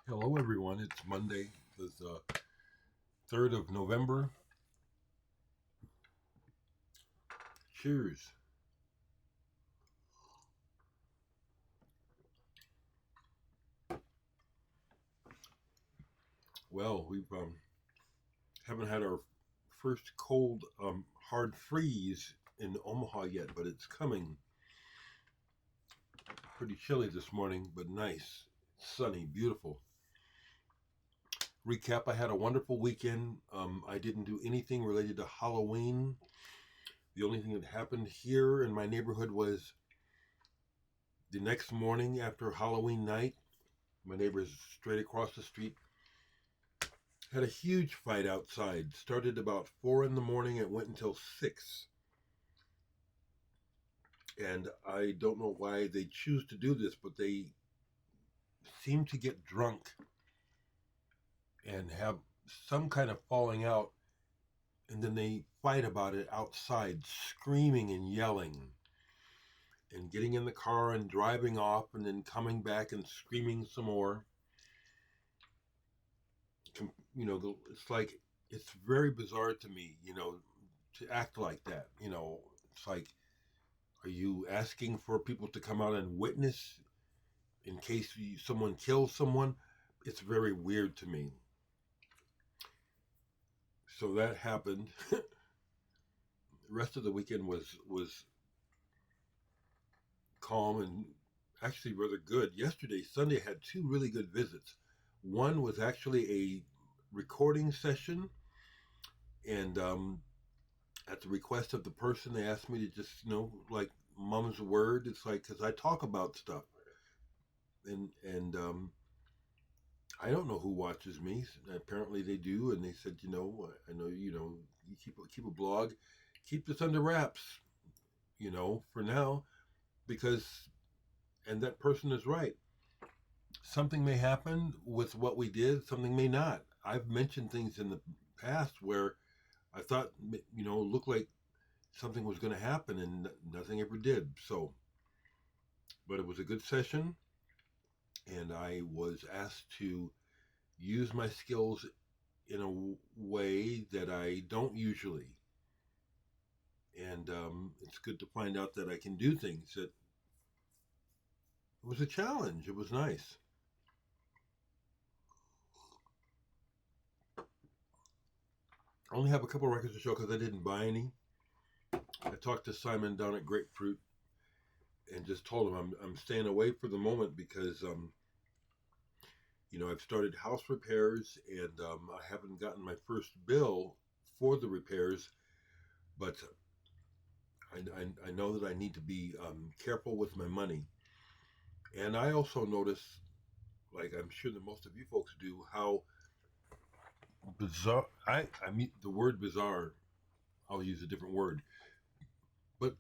Hello, everyone. It's Monday, the 3rd of November. Cheers. Well, we haven't had our first cold, hard freeze in Omaha yet, but it's coming. Pretty chilly this morning, but nice. Sunny, beautiful. Recap, I had a wonderful weekend. I didn't do anything related to Halloween. The only thing that happened here in my neighborhood was the next morning after Halloween night, my neighbors straight across the street had a huge fight outside. Started about 4 in the morning. It went until 6. And I don't know why they choose to do this, but they seem to get drunk and have some kind of falling out. And then they fight about it outside, screaming and yelling and getting in the car and driving off and then coming back and screaming some more. It's like, it's very bizarre to me, to act like that. It's like, are you asking for people to come out and witness in case someone kills someone? It's very weird to me. So that happened. The rest of the weekend was calm and actually rather good. Yesterday, Sunday, I had two really good visits. One was actually a recording session, and at the request of the person, they asked me to just, like mum's word. It's like, because I talk about stuff, and I don't know who watches me. Apparently they do, and they said, I know, you keep a blog, keep this under wraps, for now, because, and that person is right. Something may happen with what we did. Something may not. I've mentioned things in the past where I thought, looked like something was going to happen, and nothing ever did. So, but it was a good session, and I was asked to use my skills in a way that I don't usually. And it's good to find out that I can do things that it was a challenge. It was nice. I only have a couple of records to show because I didn't buy any. I talked to Simon down at Grapefruit and just told him I'm staying away for the moment because I've started house repairs and I haven't gotten my first bill for the repairs, but I know that I need to be careful with my money. And I also notice, like I'm sure that most of you folks do, how bizarre. I mean, the word bizarre. I'll use a different word, but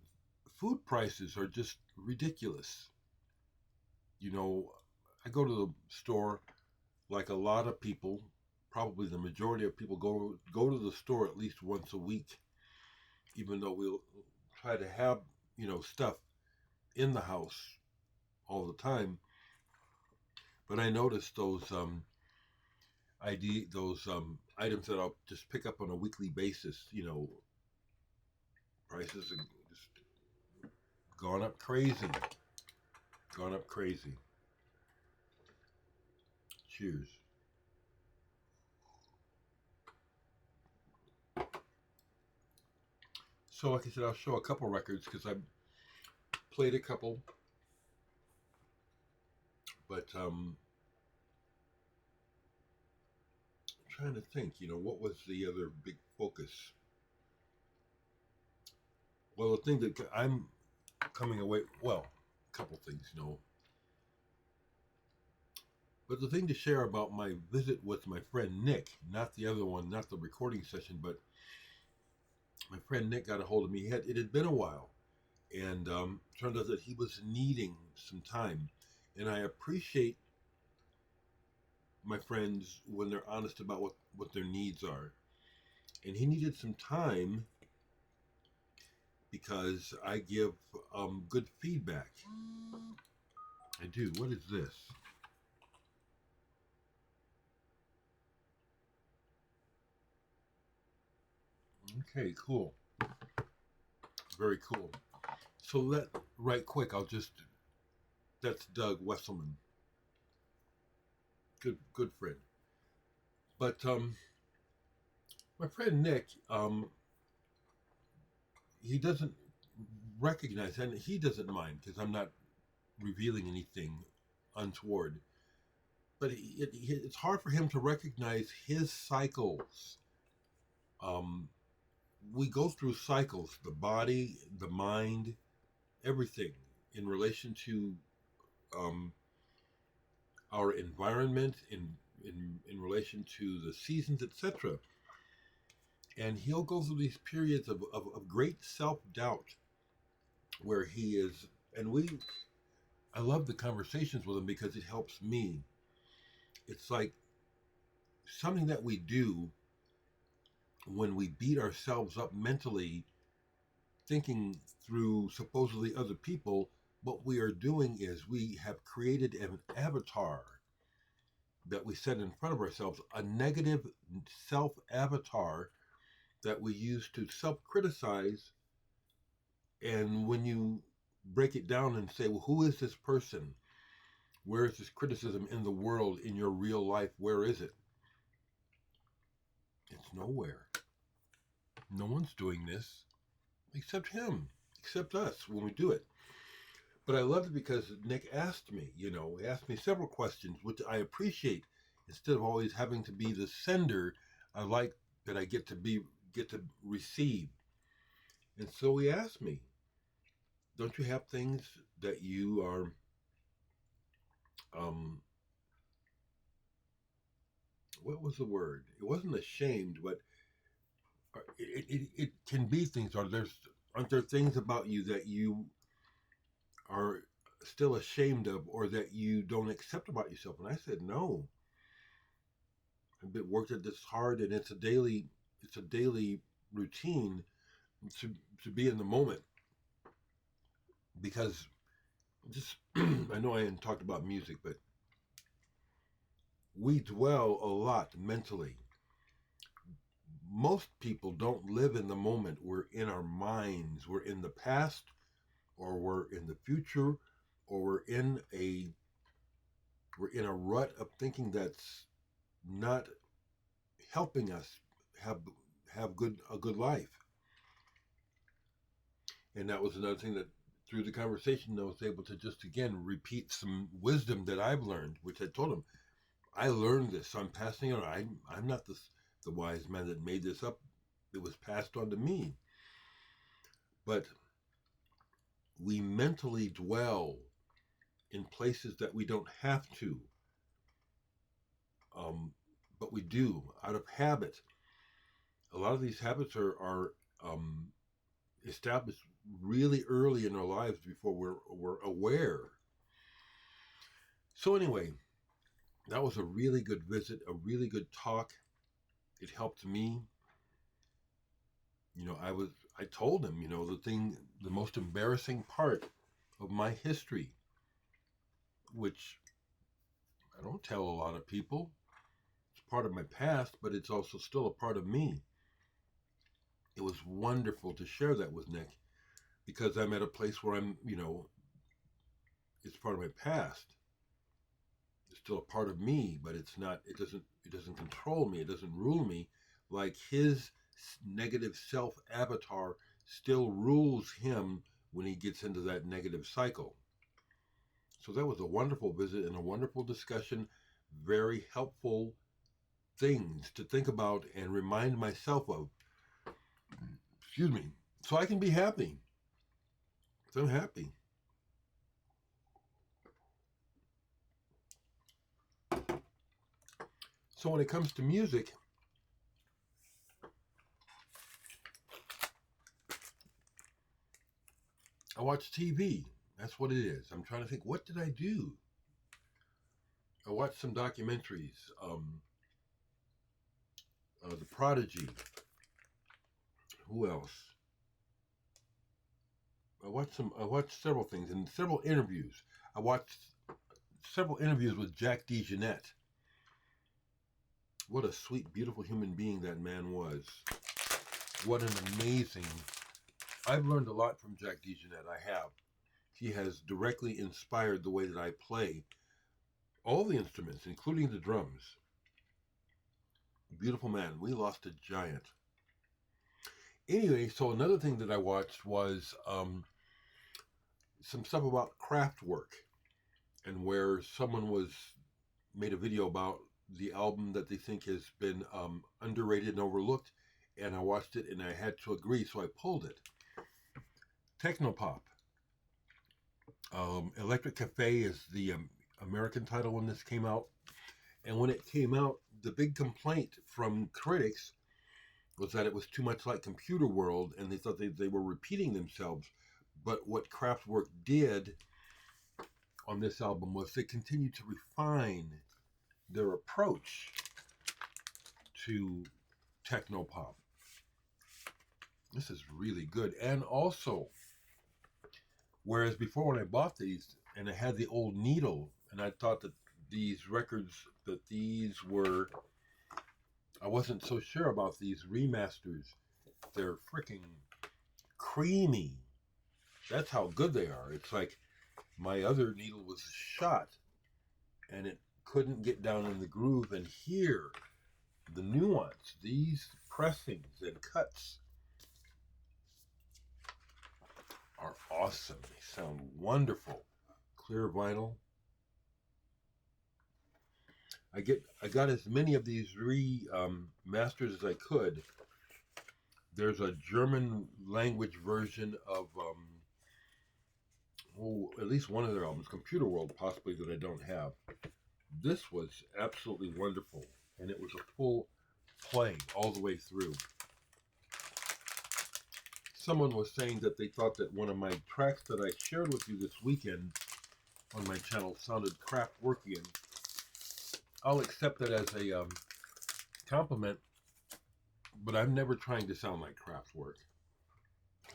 food prices are just ridiculous. You know, I go to the store like a lot of people. Probably the majority of people go to the store at least once a week, even though we'll try to have stuff in the house all the time. But I noticed those items that I'll just pick up on a weekly basis. Prices have just gone up crazy. Gone up crazy. Cheers. So, like I said, I'll show a couple records because I played a couple, but I'm trying to think. What was the other big focus? Well, the thing that I'm coming away, well, a couple things. But the thing to share about my visit with my friend Nick, not the other one, not the recording session, but my friend Nick got a hold of me. It had been a while, and turned out that he was needing some time. And I appreciate my friends when they're honest about what their needs are. And he needed some time because I give good feedback. I do. What is this? Okay, cool. Very cool. So right quick, that's Doug Wesselman. Good friend. But my friend Nick, he doesn't recognize, and he doesn't mind because I'm not revealing anything untoward. But it's hard for him to recognize his cycles. Um, we go through cycles, the body, the mind, everything in relation to um, our environment, in relation to the seasons, etc. And he'll go through these periods of great self doubt where he is, and I love the conversations with him because it helps me. It's like something that we do when we beat ourselves up mentally, thinking through supposedly other people. What we are doing is we have created an avatar that we set in front of ourselves, a negative self avatar that we use to self criticize. And when you break it down and say, well, who is this person? Where is this criticism in the world, in your real life? Where is it? It's nowhere. No one's doing this except him, except us when we do it. But I love it because Nick asked me, he asked me several questions, which I appreciate. Instead of always having to be the sender, I like that I get to receive. And so he asked me, don't you have things that you are um what was the word? It wasn't ashamed, but it can be things. Aren't there things about you that you are still ashamed of, or that you don't accept about yourself? And I said, no. I've been worked at this hard, and it's a daily routine to to be in the moment because just I know I hadn't talked about music, but we dwell a lot mentally. Most people don't live in the moment. We're in our minds. We're in the past, or we're in the future, or we're in a rut of thinking that's not helping us have a good life. And that was another thing that through the conversation I was able to just again repeat some wisdom that I've learned, which I told him I learned this, so I'm passing it on. I'm not the wise man that made this up. It was passed on to me. But we mentally dwell in places that we don't have to, but we do out of habit. A lot of these habits are established really early in our lives before we're aware. So anyway, that was a really good visit, a really good talk. It helped me. I told him, the most embarrassing part of my history, which I don't tell a lot of people. It's part of my past, but it's also still a part of me. It was wonderful to share that with Nick because I'm at a place where it's part of my past. It's still a part of me, but it's not. It doesn't control me. It doesn't rule me like his negative self avatar still rules him when he gets into that negative cycle. So that was a wonderful visit and a wonderful discussion. Very helpful things to think about and remind myself of. Excuse me. So I can be happy. So I'm happy. So when it comes to music, I watch TV. That's what it is. I'm trying to think, what did I do? I watched some documentaries. The Prodigy. Who else? I watched several things and several interviews. I watched several interviews with Jack DeJohnette. What a sweet, beautiful human being that man was. What an amazing... I've learned a lot from Jack DeJohnette. I have. He has directly inspired the way that I play all the instruments, including the drums. Beautiful man. We lost a giant. Anyway, so another thing that I watched was some stuff about craft work, and where someone made a video about the album that they think has been underrated and overlooked, and I watched it and I had to agree, so I pulled it. Technopop. Electric Cafe is the American title when this came out. And when it came out, the big complaint from critics was that it was too much like Computer World, and they thought they were repeating themselves. But what Kraftwerk did on this album was they continued to refine their approach to technopop. This is really good. And also, whereas before when I bought these and I had the old needle and I thought that these records, that these were, I wasn't so sure about these remasters. They're freaking creamy. That's how good they are. It's like my other needle was shot and it couldn't get down in the groove, and here, the nuance, these pressings and cuts are awesome. They sound wonderful. Clear vinyl. I got as many of these masters as I could. There's a German language version of at least one of their albums, Computer World, possibly, that I don't have. This was absolutely wonderful, and it was a full play all the way through. Someone was saying that they thought that one of my tracks that I shared with you this weekend on my channel sounded Kraftwerkian. I'll accept that as a compliment, but I'm never trying to sound like Kraftwerk.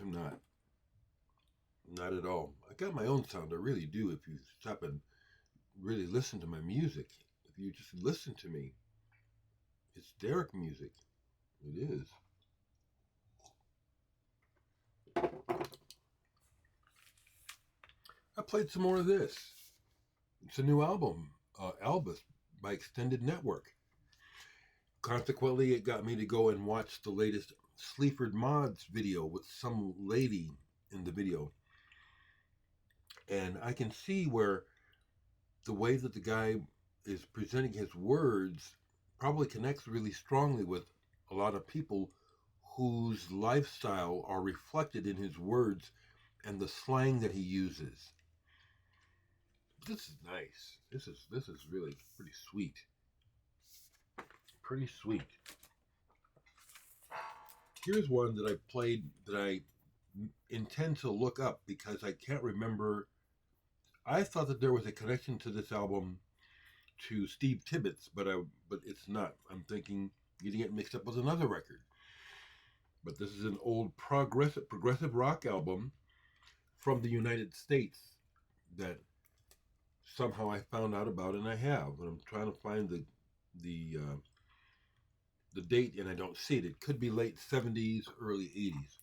I'm not. Not at all. I got my own sound, I really do, if you stop and really listen to my music. If you just listen to me, it's Dereck music. It is. I played some more of this. It's a new album, Albus, by Extended Network. Consequently, it got me to go and watch the latest Sleaford Mods video with some lady in the video. And I can see where the way that the guy is presenting his words probably connects really strongly with a lot of people whose lifestyle are reflected in his words and the slang that he uses. This is nice. This is really pretty sweet. Pretty sweet. Here's one that I played that I intend to look up because I can't remember. I thought that there was a connection to this album to Steve Tibbetts, but it's not. I'm getting it mixed up with another record. But this is an old progressive rock album from the United States that somehow I found out about, and I have. And I'm trying to find the date, and I don't see it. It could be late 70s, early 80s.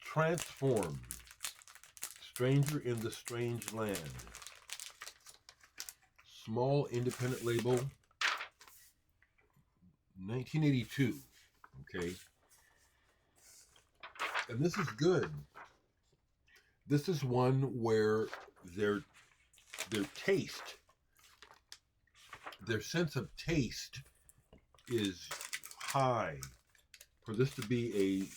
Transform. Stranger in the Strange Land. Small independent label. 1982. Okay. And this is good. This is one where their taste, their sense of taste is high. For this to be a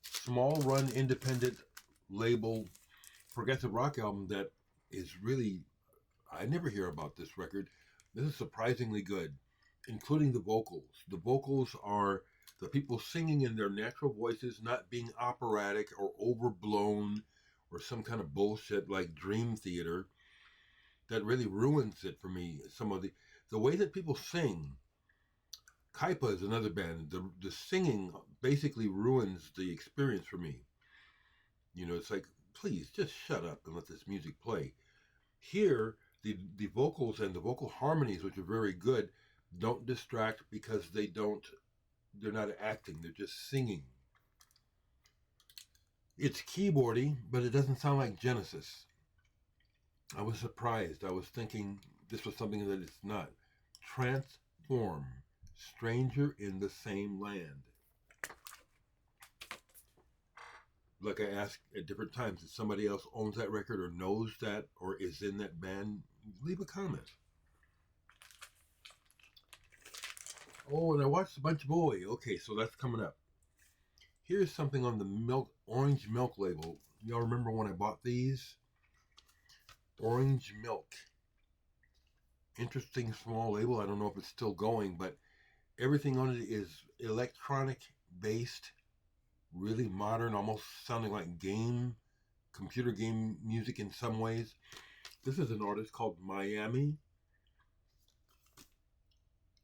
small run independent label progressive rock album that is really, I never hear about this record. This is surprisingly good, including the vocals. The vocals are the people singing in their natural voices, not being operatic or overblown or some kind of bullshit like Dream Theater. That really ruins it for me. Some of the way that people sing. Kaipa is another band. The singing basically ruins the experience for me. You know, it's like, please just shut up and let this music play. Here, the vocals and the vocal harmonies, which are very good, don't distract because they don't they're not acting, they're just singing. It's keyboardy, but it doesn't sound like Genesis. I was surprised. I was thinking this was something that it's not. Transform, stranger in the same land. Like I asked at different times, if somebody else owns that record or knows that or is in that band, leave a comment. Oh, and I watched a bunch of Boy. Okay, so that's coming up. Here's something on the orange milk label. Y'all remember when I bought these? Orange milk. Interesting small label. I don't know if it's still going, but everything on it is electronic based, really modern, almost sounding like computer game music in some ways. This is an artist called Miami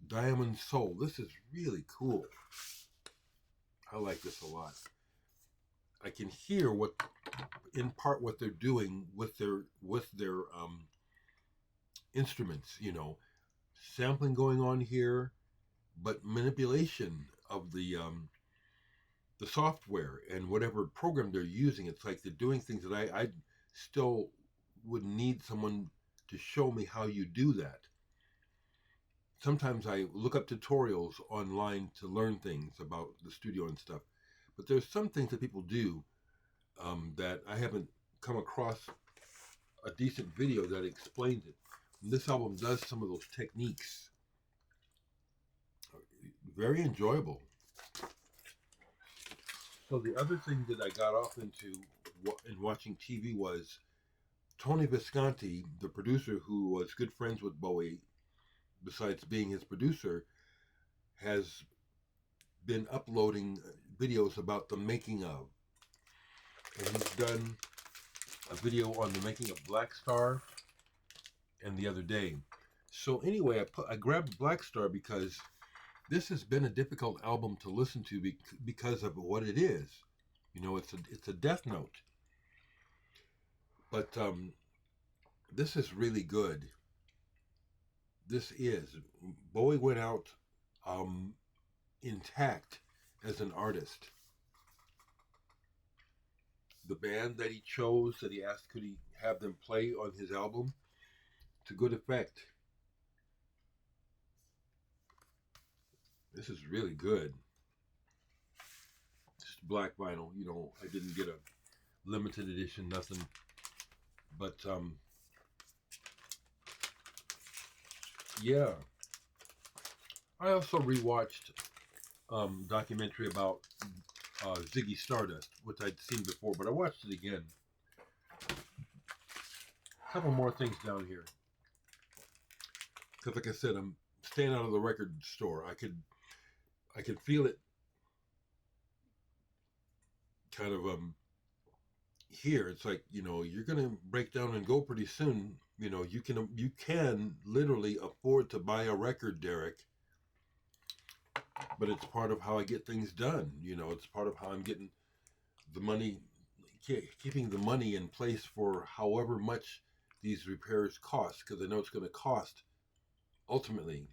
Diamond Soul. This is really cool. I like this a lot. I can hear in part, what they're doing with their instruments. Sampling going on here, but manipulation of the software and whatever program they're using. It's like they're doing things that I still would need someone to show me how you do that. Sometimes I look up tutorials online to learn things about the studio and stuff, but there's some things that people do that I haven't come across a decent video that explains it. And this album does some of those techniques. Very enjoyable. So the other thing that I got off into in watching TV was Tony Visconti, the producer who was good friends with Bowie, besides being his producer, has been uploading videos about the making of. And he's done a video on the making of Black Star and the other day. So anyway, I grabbed Black Star because this has been a difficult album to listen to because of what it is. It's a death note. But this is really good. This is. Bowie went out intact as an artist. The band that he chose, that he asked could he have them play on his album, to good effect. This is really good. Just black vinyl. I didn't get a limited edition, nothing. But yeah. I also rewatched documentary about Ziggy Stardust, which I'd seen before, but I watched it again. A couple more things down here, because like I said, I'm staying out of the record store. I could feel it kind of here. It's like, you're gonna break down and go pretty soon. You can literally afford to buy a record, Dereck. But it's part of how I get things done. It's part of how I'm getting the money, keeping the money in place for however much these repairs cost, because I know it's going to cost ultimately,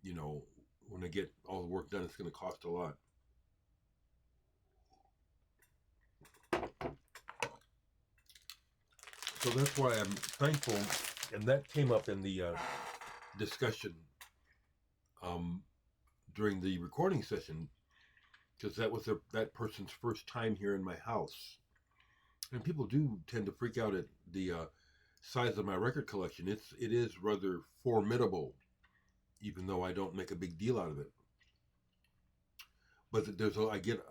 when I get all the work done, it's going to cost a lot. So that's why I'm thankful, and that came up in the discussion during the recording session, because that was that person's first time here in my house. And people do tend to freak out at the size of my record collection. It is rather formidable, even though I don't make a big deal out of it. But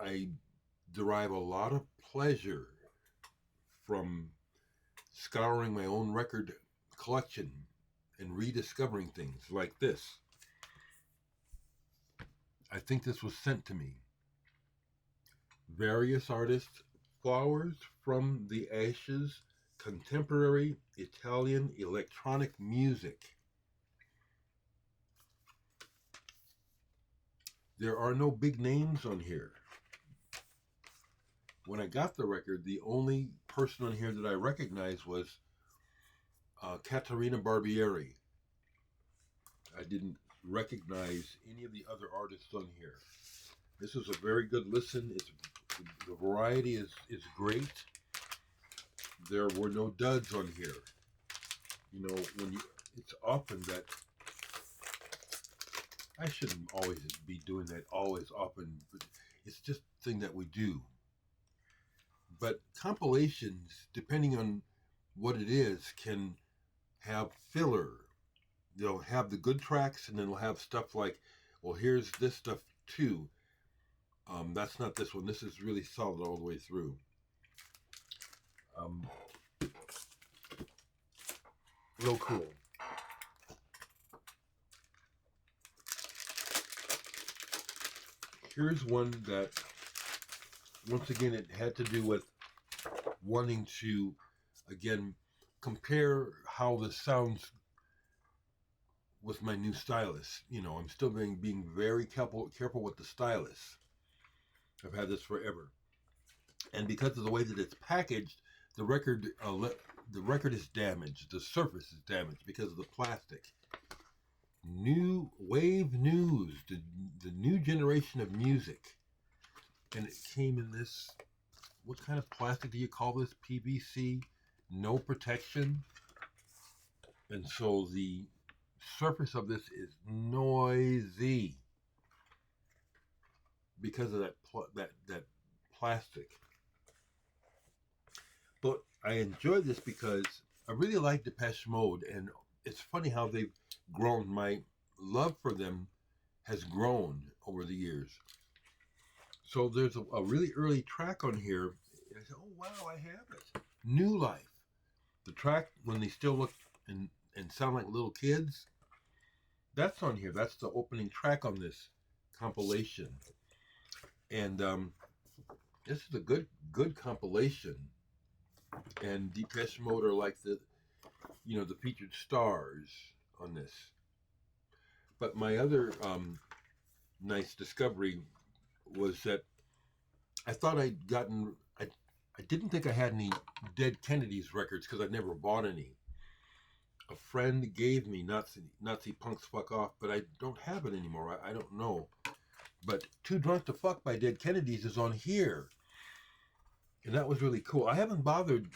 I derive a lot of pleasure from scouring my own record collection and rediscovering things like this. I think this was sent to me. Various artists, Flowers from the Ashes, contemporary Italian electronic music. There are no big names on here. When I got the record, the only person on here that I recognized was Caterina Barbieri. I didn't recognize any of the other artists on here. This is a very good listen. The variety is great. There were no duds on here. You know, it's often that I shouldn't always be doing that. Always, often, but it's just a thing that we do. But compilations, depending on what it is, can have filler. They'll have the good tracks, and then they'll have stuff like, well, here's this stuff too. That's not this one. This is really solid all the way through. Um, Real cool. Here's one that, once again, it had to do with wanting to, again, compare how this sounds with my new stylus. You know, I'm still being very careful with the stylus. I've had this forever, and because of the way that it's packaged, the record is damaged. The surface is damaged because of the plastic. New wave news, the new generation of music, and it came in this. What kind of plastic do you call this? PVC, no protection, and so the surface of this is noisy because of that plastic. But I enjoy this because I really like Depeche Mode, and it's funny how they've grown. My love for them has grown over the years. So there's a really early track on here. And I said, oh wow, I have it. New Life. The track when they still look and sound like little kids. That's on here. That's the opening track on this compilation. And this is a good compilation. And Depeche Mode are like the featured stars on this. But my other nice discovery was that I thought I didn't think I had any Dead Kennedys records because I'd never bought any. A friend gave me Nazi Punks Fuck Off, but I don't have it anymore. I don't know. But Too Drunk to Fuck by Dead Kennedys is on here. And that was really cool. I haven't bothered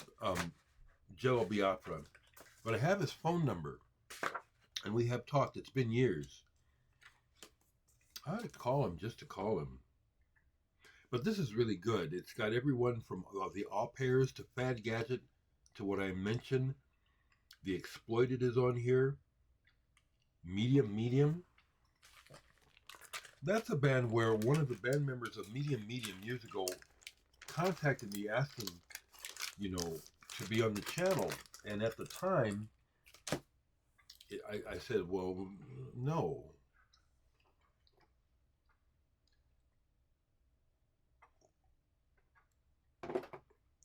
Jello Biafra, but I have his phone number. And we have talked. It's been years. I ought to call him just to call him. But this is really good. It's got everyone from the All Pairs to Fad Gadget to what I mentioned. The Exploited is on here. Medium. That's a band where one of the band members of Medium years ago contacted me asking, to be on the channel. And at the time, I said, well, no.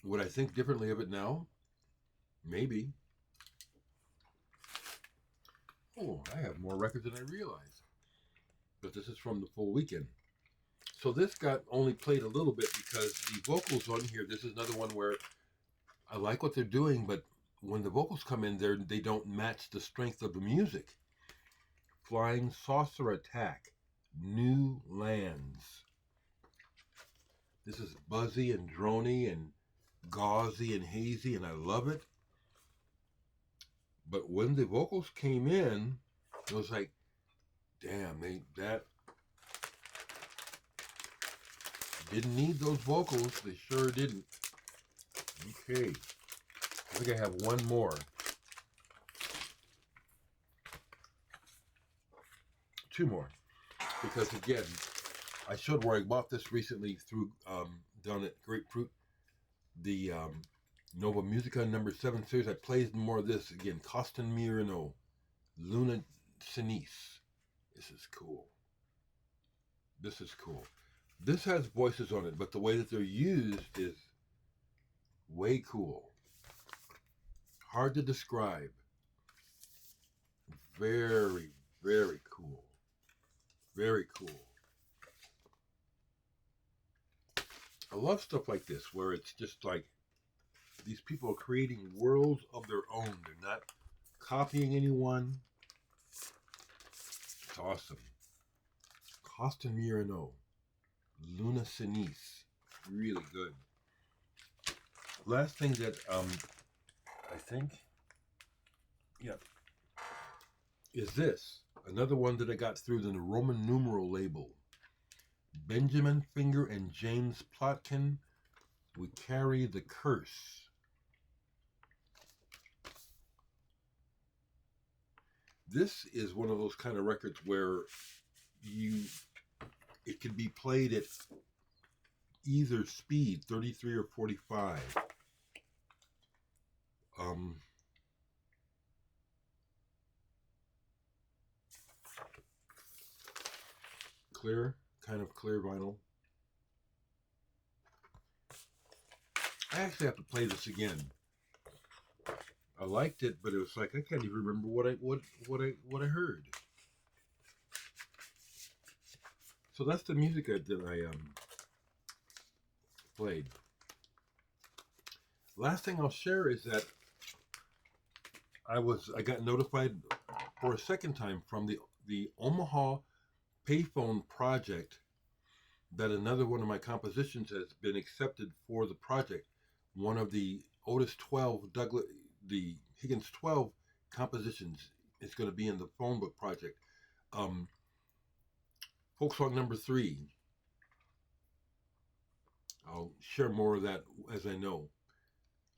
Would I think differently of it now? Maybe. Oh, I have more records than I realized. But this is from the full weekend. So this got only played a little bit because the vocals on here, this is another one where I like what they're doing, but when the vocals come in there, they don't match the strength of the music. Flying Saucer Attack, New Lands. This is buzzy and drony and gauzy and hazy, and I love it. But when the vocals came in, it was like, damn, that didn't need those vocals. They sure didn't. Okay. I think I have one more. Two more. Because again, I showed where I bought this recently through down at Grapefruit. The Nova Musica #7 series. I played more of this again. Costin Mirano, Luna Sinise. This is cool. This has voices on it, but the way that they're used is way cool. Hard to describe. Very, very cool. Very cool. I love stuff like this where it's just like these people are creating worlds of their own. They're not copying anyone. It's awesome. Costin Mirano, Luna Sinise. Really good. Last thing that I think, yeah, is this. Another one that I got through the Roman numeral label. Benjamin Finger and James Plotkin, We Carry the Curse. This is one of those kind of records where it can be played at either speed, 33 or 45. Kind of clear vinyl. I actually have to play this again. I liked it, but it was like I can't even remember what I heard. So that's the music that I played. Last thing I'll share is that I got notified for a second time from the Omaha Payphone project that another one of my compositions has been accepted for the project. One of the Otis 12 the Higgins 12 compositions is going to be in the phone book project. Folk song number 3. I'll share more of that as I know.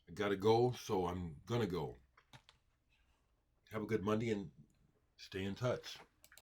I gotta go, so I'm gonna go. Have a good Monday and stay in touch.